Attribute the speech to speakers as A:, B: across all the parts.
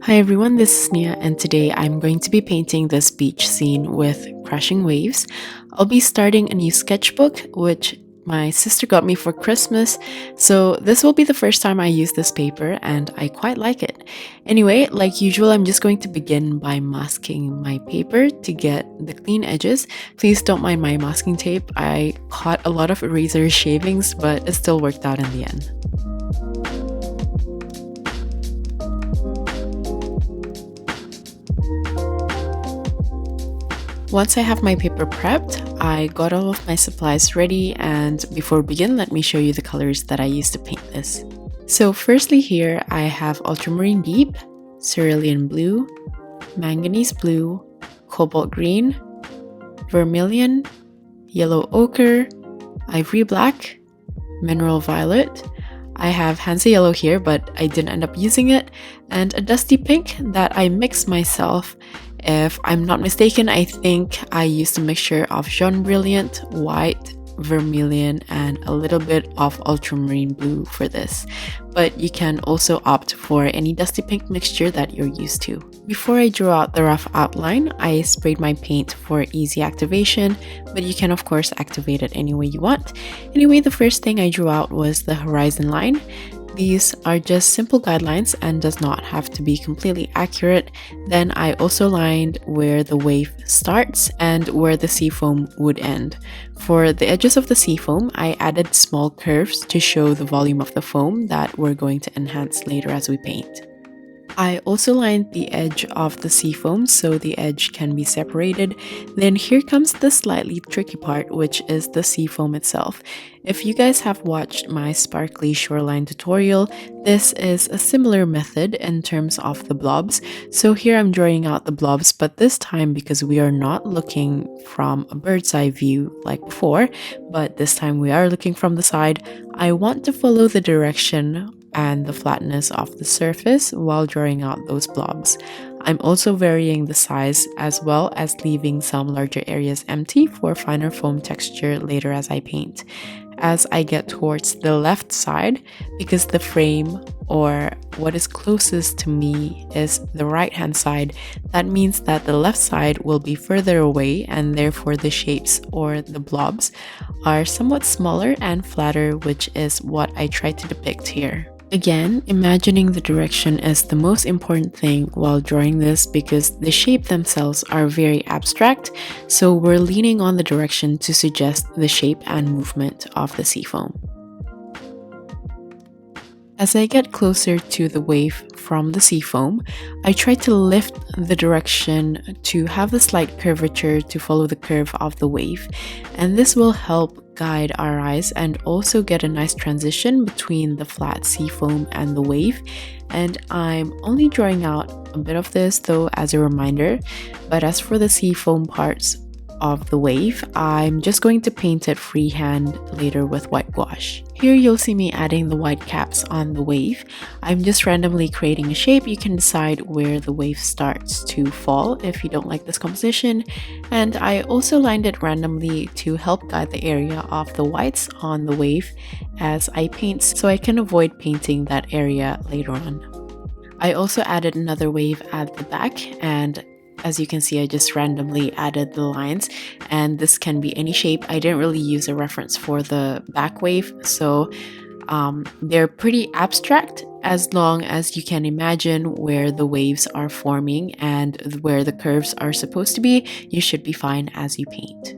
A: Hi everyone, this is Miya and today I'm going to be painting this beach scene with crashing waves. I'll be starting a new sketchbook which my sister got me for Christmas, so this will be the first time I use this paper and I quite like it. Anyway, like usual, I'm just going to begin by masking my paper to get the clean edges. Please don't mind my masking tape. I caught a lot of eraser shavings, but it still worked out in the end. Once I have my paper prepped, I got all of my supplies ready, and before we begin, let me show you the colors that I used to paint this. So firstly here, I have ultramarine deep, cerulean blue, manganese blue, cobalt green, vermilion, yellow ochre, ivory black, mineral violet. I have Hansa yellow here, but I didn't end up using it, and a dusty pink that I mixed myself. If I'm not mistaken, I think I used a mixture of Jaune Brilliant, white, vermilion, and a little bit of ultramarine blue for this. But you can also opt for any dusty pink mixture that you're used to. Before I drew out the rough outline, I sprayed my paint for easy activation, but you can of course activate it any way you want. Anyway, the first thing I drew out was the horizon line. These are just simple guidelines and does not have to be completely accurate. Then I also lined where the wave starts and where the sea foam would end. For the edges of the sea foam, I added small curves to show the volume of the foam that we're going to enhance later as we paint. I also lined the edge of the sea foam so the edge can be separated. Then here comes the slightly tricky part, which is the sea foam itself. If you guys have watched my sparkly shoreline tutorial, this is a similar method in terms of the blobs. So here I'm drawing out the blobs, but this time because we are not looking from a bird's eye view like before, but this time we are looking from the side, I want to follow the direction and the flatness of the surface while drawing out those blobs. I'm also varying the size as well as leaving some larger areas empty for finer foam texture later as I paint. As I get towards the left side, because the frame or what is closest to me is the right hand side, that means that the left side will be further away and therefore the shapes or the blobs are somewhat smaller and flatter, which is what I try to depict here. Again, imagining the direction is the most important thing while drawing this because the shape themselves are very abstract, so we're leaning on the direction to suggest the shape and movement of the sea foam. As I get closer to the wave from the sea foam, I try to lift the direction to have a slight curvature to follow the curve of the wave, and this will help guide our eyes and also get a nice transition between the flat sea foam and the wave. And I'm only drawing out a bit of this though as a reminder, but as for the sea foam parts of the wave, I'm just going to paint it freehand later with white gouache. Here you'll see me adding the white caps on the wave. I'm just randomly creating a shape. You can decide where the wave starts to fall if you don't like this composition. And I also lined it randomly to help guide the area of the whites on the wave as I paint so I can avoid painting that area later on. I also added another wave at the back, and as you can see, I just randomly added the lines, and this can be any shape. I didn't really use a reference for the back wave, so they're pretty abstract as long as you can imagine where the waves are forming and where the curves are supposed to be. You should be fine as you paint.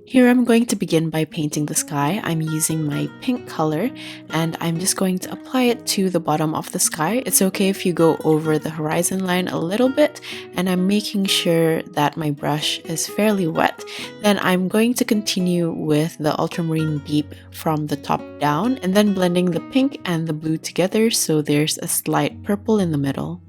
A: Here I'm going to begin by painting the sky. I'm using my pink color and I'm just going to apply it to the bottom of the sky. It's okay if you go over the horizon line a little bit, and I'm making sure that my brush is fairly wet. Then I'm going to continue with the ultramarine deep from the top down and then blending the pink and the blue together so there's a slight purple in the middle.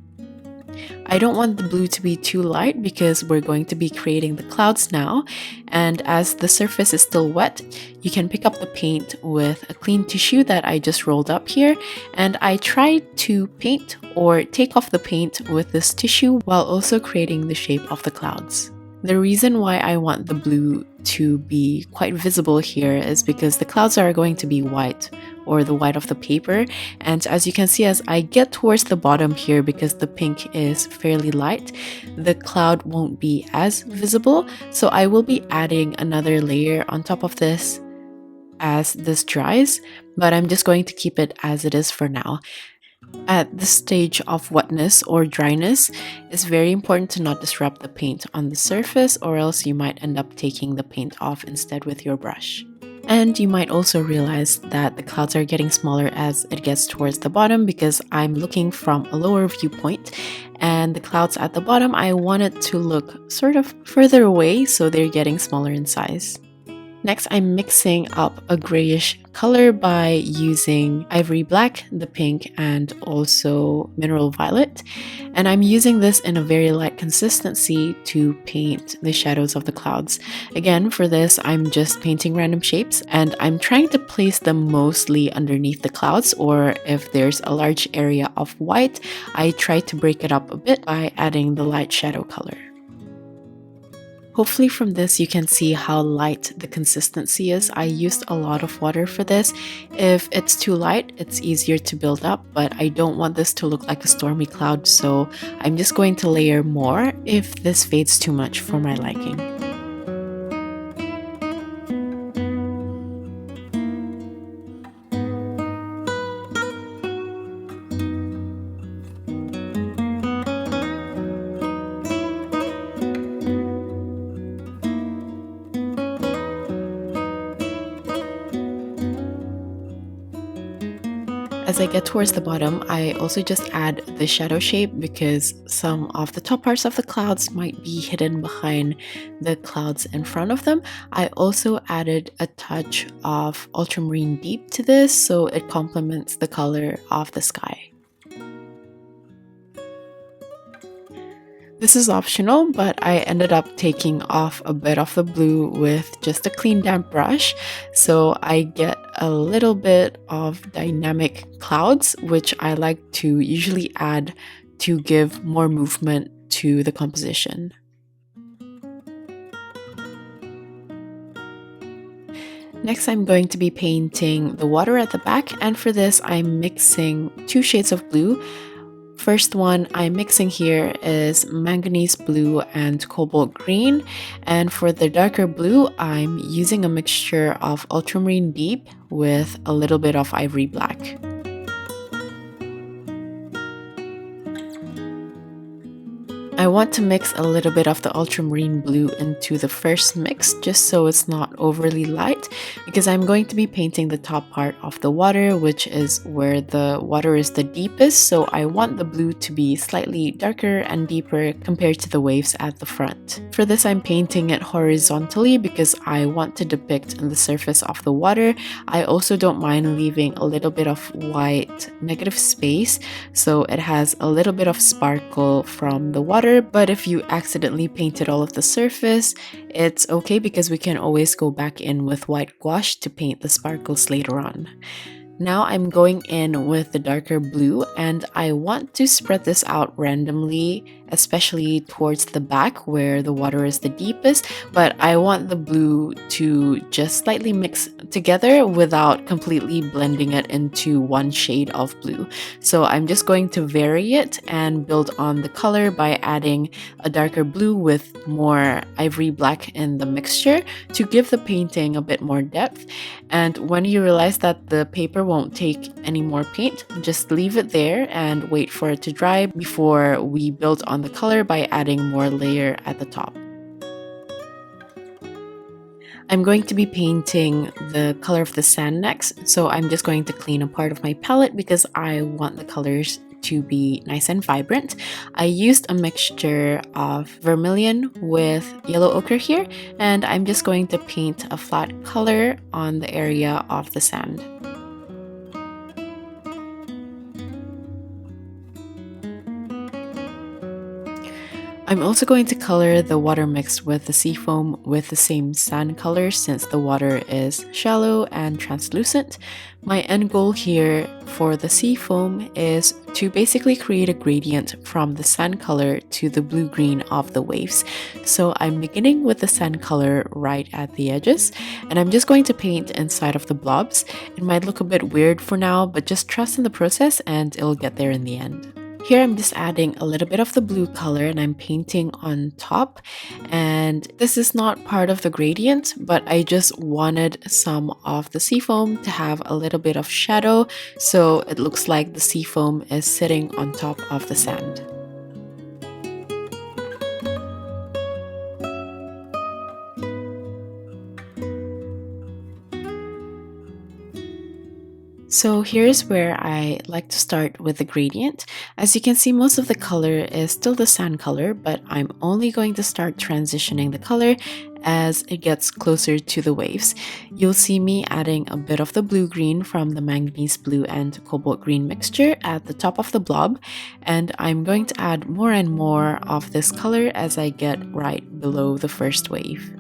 A: I don't want the blue to be too light because we're going to be creating the clouds now, and as the surface is still wet, you can pick up the paint with a clean tissue that I just rolled up here, and I tried to paint or take off the paint with this tissue while also creating the shape of the clouds. The reason why I want the blue to be quite visible here is because the clouds are going to be white, or the white of the paper, and as you can see, as I get towards the bottom here, because the pink is fairly light, the cloud won't be as visible, so I will be adding another layer on top of this as this dries, but I'm just going to keep it as it is for now. At this stage of wetness or dryness, it's very important to not disrupt the paint on the surface, or else you might end up taking the paint off instead with your brush. And you might also realize that the clouds are getting smaller as it gets towards the bottom, because I'm looking from a lower viewpoint, and the clouds at the bottom, I want it to look sort of further away, so they're getting smaller in size. Next, I'm mixing up a grayish color by using ivory black, the pink, and also mineral violet. And I'm using this in a very light consistency to paint the shadows of the clouds. Again, for this, I'm just painting random shapes, and I'm trying to place them mostly underneath the clouds, or if there's a large area of white, I try to break it up a bit by adding the light shadow color. Hopefully from this you can see how light the consistency is. I used a lot of water for this. If it's too light, it's easier to build up, but I don't want this to look like a stormy cloud, so I'm just going to layer more if this fades too much for my liking. As I get towards the bottom, I also just add the shadow shape, because some of the top parts of the clouds might be hidden behind the clouds in front of them. I also added a touch of ultramarine deep to this, so it complements the color of the sky. This is optional, but I ended up taking off a bit of the blue with just a clean damp brush, so I get a little bit of dynamic clouds, which I like to usually add to give more movement to the composition. Next, I'm going to be painting the water at the back, and for this I'm mixing two shades of blue. First one I'm mixing here is manganese blue and cobalt green, and for the darker blue I'm using a mixture of ultramarine deep with a little bit of ivory black. I want to mix a little bit of the ultramarine blue into the first mix, just so it's not overly light, because I'm going to be painting the top part of the water, which is where the water is the deepest, so I want the blue to be slightly darker and deeper compared to the waves at the front. For this, I'm painting it horizontally because I want to depict the surface of the water. I also don't mind leaving a little bit of white negative space, so it has a little bit of sparkle from the water. But if you accidentally painted all of the surface, it's okay, because we can always go back in with white gouache to paint the sparkles later on. Now I'm going in with the darker blue, and I want to spread this out randomly, especially towards the back where the water is the deepest, but I want the blue to just slightly mix together without completely blending it into one shade of blue. So I'm just going to vary it and build on the color by adding a darker blue with more ivory black in the mixture to give the painting a bit more depth. And when you realize that the paper won't take any more paint, just leave it there and wait for it to dry before we build on the color by adding more layer at the top. I'm going to be painting the color of the sand next, so I'm just going to clean a part of my palette because I want the colors to be nice and vibrant. I used a mixture of vermilion with yellow ochre here, and I'm just going to paint a flat color on the area of the sand. I'm also going to color the water mixed with the seafoam with the same sand color since the water is shallow and translucent. My end goal here for the seafoam is to basically create a gradient from the sand color to the blue-green of the waves. So I'm beginning with the sand color right at the edges, and I'm just going to paint inside of the blobs. It might look a bit weird for now, but just trust in the process and it'll get there in the end. Here I'm just adding a little bit of the blue color and I'm painting on top, and this is not part of the gradient, but I just wanted some of the seafoam to have a little bit of shadow so it looks like the seafoam is sitting on top of the sand. So here's where I like to start with the gradient. As you can see, most of the color is still the sand color, but I'm only going to start transitioning the color as it gets closer to the waves. You'll see me adding a bit of the blue-green from the manganese blue and cobalt green mixture at the top of the blob, and I'm going to add more and more of this color as I get right below the first wave.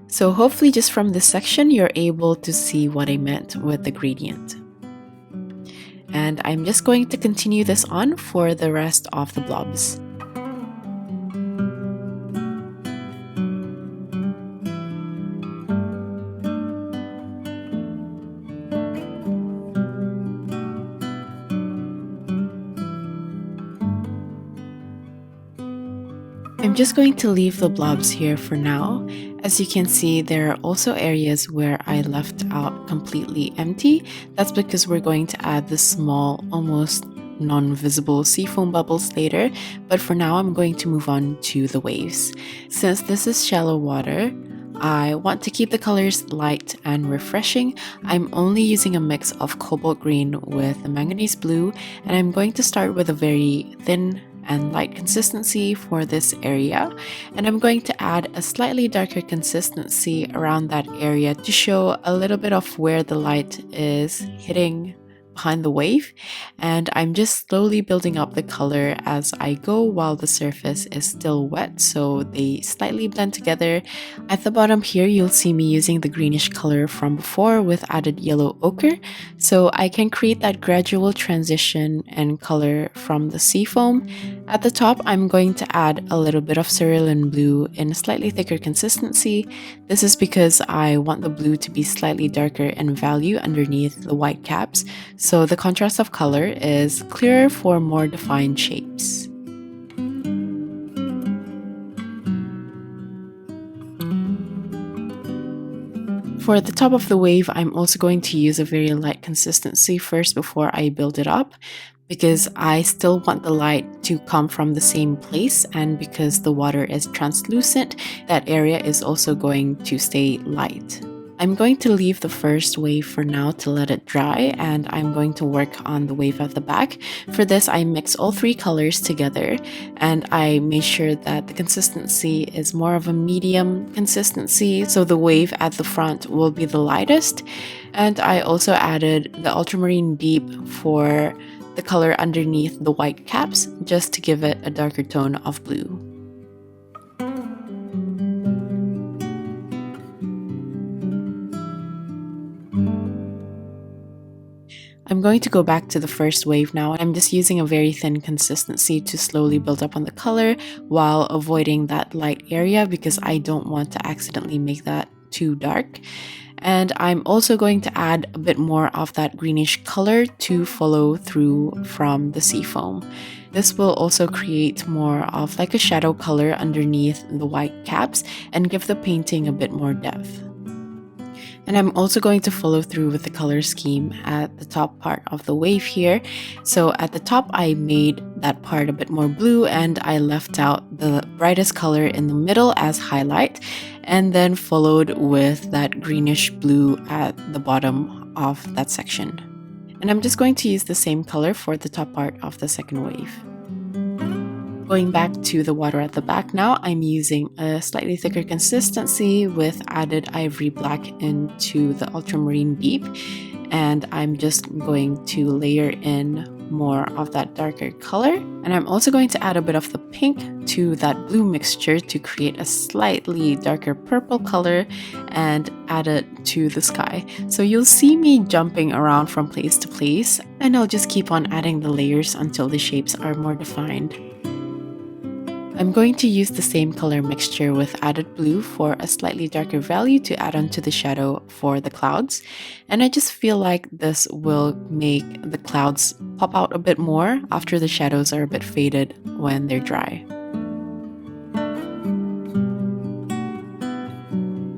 A: So hopefully just from this section you're able to see what I meant with the gradient. And I'm just going to continue this on for the rest of the blobs. I'm just going to leave the blobs here for now. As you can see, there are also areas where I left out completely empty. That's because we're going to add the small, almost non-visible seafoam bubbles later, but for now I'm going to move on to the waves. Since this is shallow water, I want to keep the colors light and refreshing. I'm only using a mix of cobalt green with the manganese blue, and I'm going to start with a very thin and light consistency for this area, and I'm going to add a slightly darker consistency around that area to show a little bit of where the light is hitting behind the wave, and I'm just slowly building up the color as I go while the surface is still wet so they slightly blend together. At the bottom here you'll see me using the greenish color from before with added yellow ochre so I can create that gradual transition and color from the seafoam. At the top I'm going to add a little bit of cerulean blue in a slightly thicker consistency. This is because I want the blue to be slightly darker in value underneath the white caps, so the contrast of color is clearer for more defined shapes. For the top of the wave, I'm also going to use a very light consistency first before I build it up, because I still want the light to come from the same place, and because the water is translucent, that area is also going to stay light. I'm going to leave the first wave for now to let it dry, and I'm going to work on the wave at the back. For this, I mix all three colors together, and I made sure that the consistency is more of a medium consistency, so the wave at the front will be the lightest. And I also added the ultramarine deep for the color underneath the white caps, just to give it a darker tone of blue. I'm going to go back to the first wave now. I'm just using a very thin consistency to slowly build up on the color while avoiding that light area because I don't want to accidentally make that too dark. And I'm also going to add a bit more of that greenish color to follow through from the seafoam. This will also create more of like a shadow color underneath the white caps and give the painting a bit more depth. And I'm also going to follow through with the color scheme at the top part of the wave here. So at the top, I made that part a bit more blue and I left out the brightest color in the middle as highlight, and then followed with that greenish blue at the bottom of that section. And I'm just going to use the same color for the top part of the second wave. Going back to the water at the back now, I'm using a slightly thicker consistency with added ivory black into the ultramarine deep. and I'm just going to layer in more of that darker color. And I'm also going to add a bit of the pink to that blue mixture to create a slightly darker purple color and add it to the sky. So you'll see me jumping around from place to place, and I'll just keep on adding the layers until the shapes are more defined. I'm going to use the same color mixture with added blue for a slightly darker value to add onto the shadow for the clouds. And I just feel like this will make the clouds pop out a bit more after the shadows are a bit faded when they're dry.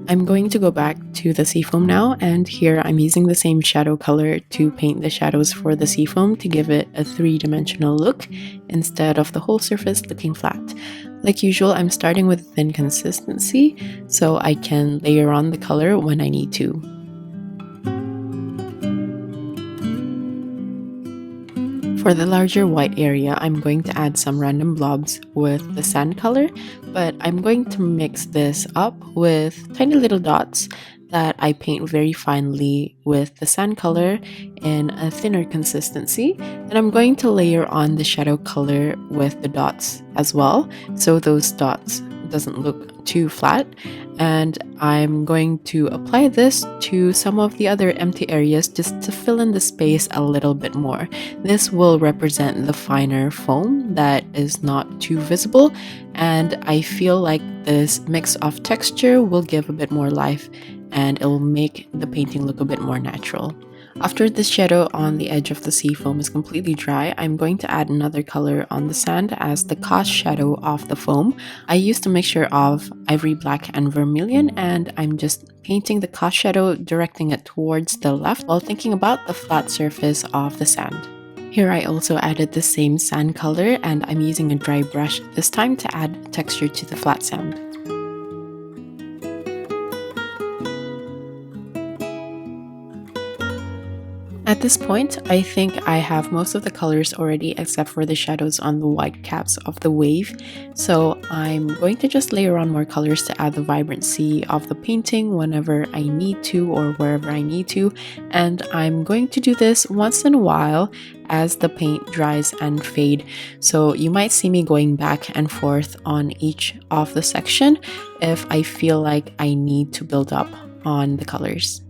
A: I'm going to go back to the seafoam now, and here I'm using the same shadow color to paint the shadows for the seafoam to give it a three-dimensional look instead of the whole surface looking flat. Like usual, I'm starting with thin consistency so I can layer on the color when I need to. For the larger white area, I'm going to add some random blobs with the sand color, but I'm going to mix this up with tiny little dots that I paint very finely with the sand color in a thinner consistency. And I'm going to layer on the shadow color with the dots as well, so those dots doesn't look too flat. And I'm going to apply this to some of the other empty areas just to fill in the space a little bit more. This will represent the finer foam that is not too visible, and I feel like this mix of texture will give a bit more life and it will make the painting look a bit more natural. After the shadow on the edge of the seafoam is completely dry, I'm going to add another color on the sand as the cast shadow of the foam. I used a mixture of ivory black and vermilion, and I'm just painting the cast shadow, directing it towards the left while thinking about the flat surface of the sand. Here I also added the same sand color, and I'm using a dry brush this time to add texture to the flat sand. At this point, I think I have most of the colors already except for the shadows on the white caps of the wave, so I'm going to just layer on more colors to add the vibrancy of the painting whenever I need to or wherever I need to, and I'm going to do this once in a while as the paint dries and fade, so you might see me going back and forth on each of the section if I feel like I need to build up on the colors.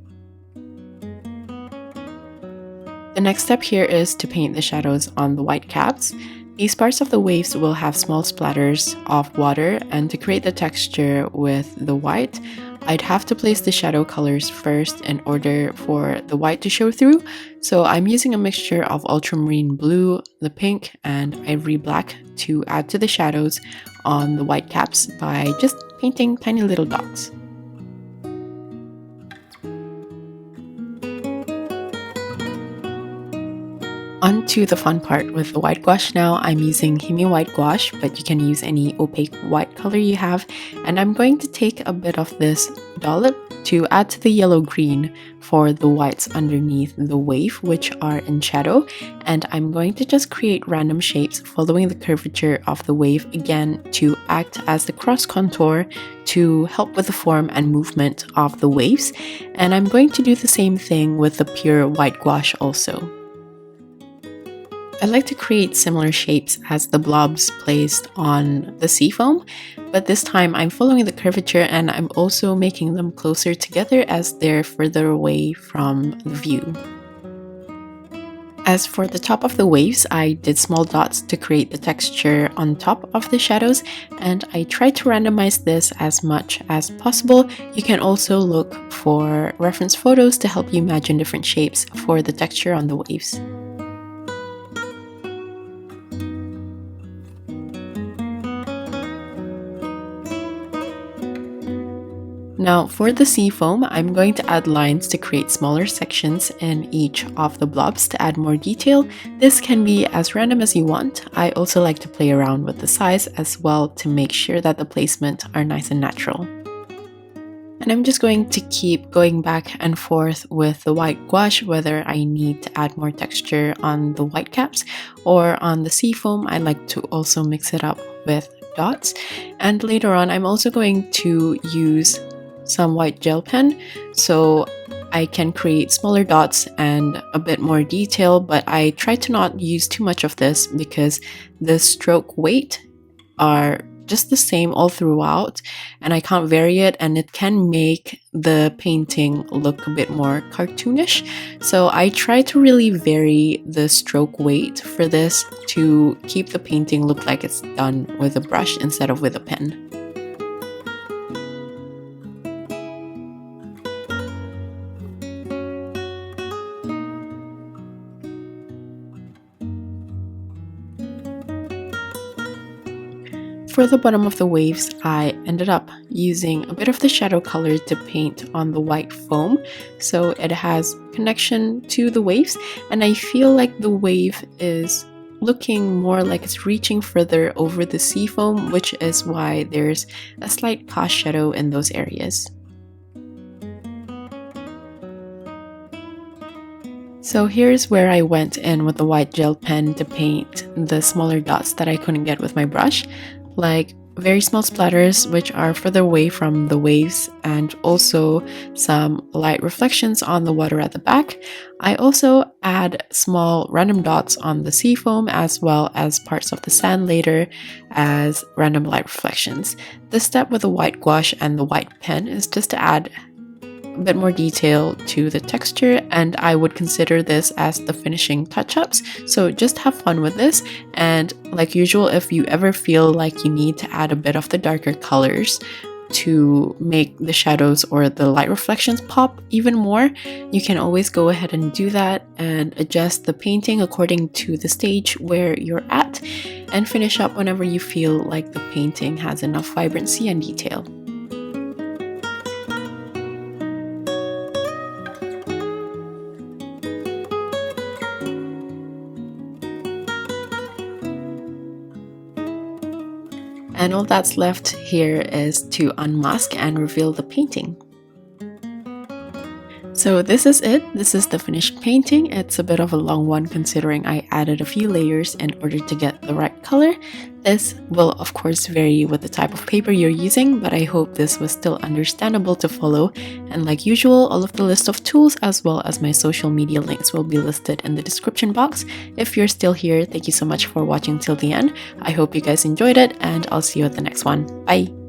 A: The next step here is to paint the shadows on the white caps. These parts of the waves will have small splatters of water, and to create the texture with the white, I'd have to place the shadow colors first in order for the white to show through. So I'm using a mixture of ultramarine blue, the pink, and ivory black to add to the shadows on the white caps by just painting tiny little dots. On to the fun part with the white gouache now. I'm using Miya white gouache, but you can use any opaque white color you have. And I'm going to take a bit of this dollop to add to the yellow-green for the whites underneath the wave, which are in shadow. And I'm going to just create random shapes following the curvature of the wave again to act as the cross contour to help with the form and movement of the waves. And I'm going to do the same thing with the pure white gouache also. I like to create similar shapes as the blobs placed on the seafoam, but this time I'm following the curvature and I'm also making them closer together as they're further away from the view. As for the top of the waves, I did small dots to create the texture on top of the shadows, and I tried to randomize this as much as possible. You can also look for reference photos to help you imagine different shapes for the texture on the waves. Now for the seafoam, I'm going to add lines to create smaller sections in each of the blobs to add more detail. This can be as random as you want. I also like to play around with the size as well to make sure that the placement are nice and natural. And I'm just going to keep going back and forth with the white gouache, whether I need to add more texture on the white caps or on the seafoam. I like to also mix it up with dots. And later on, I'm also going to use some white gel pen, so I can create smaller dots and a bit more detail, but I try to not use too much of this because the stroke weight are just the same all throughout, and I can't vary it, and it can make the painting look a bit more cartoonish. So I try to really vary the stroke weight for this to keep the painting look like it's done with a brush instead of with a pen. For the bottom of the waves, I ended up using a bit of the shadow color to paint on the white foam, so it has connection to the waves, and I feel like the wave is looking more like it's reaching further over the sea foam, which is why there's a slight cast shadow in those areas. So here's where I went in with the white gel pen to paint the smaller dots that I couldn't get with my brush, like very small splatters which are further away from the waves, and also some light reflections on the water at the back. I also add small random dots on the sea foam as well as parts of the sand later as random light reflections. This step with the white gouache and the white pen is just to add a bit more detail to the texture, and I would consider this as the finishing touch-ups. So just have fun with this, and like usual, if you ever feel like you need to add a bit of the darker colors to make the shadows or the light reflections pop even more, you can always go ahead and do that and adjust the painting according to the stage where you're at, and finish up whenever you feel like the painting has enough vibrancy and detail. And all that's left here is to unmask and reveal the painting. So this is it. This is the finished painting. It's a bit of a long one considering I added a few layers in order to get the right color. This will of course vary with the type of paper you're using, but I hope this was still understandable to follow. And like usual, all of the list of tools as well as my social media links will be listed in the description box. If you're still here, thank you so much for watching till the end. I hope you guys enjoyed it, and I'll see you at the next one. Bye!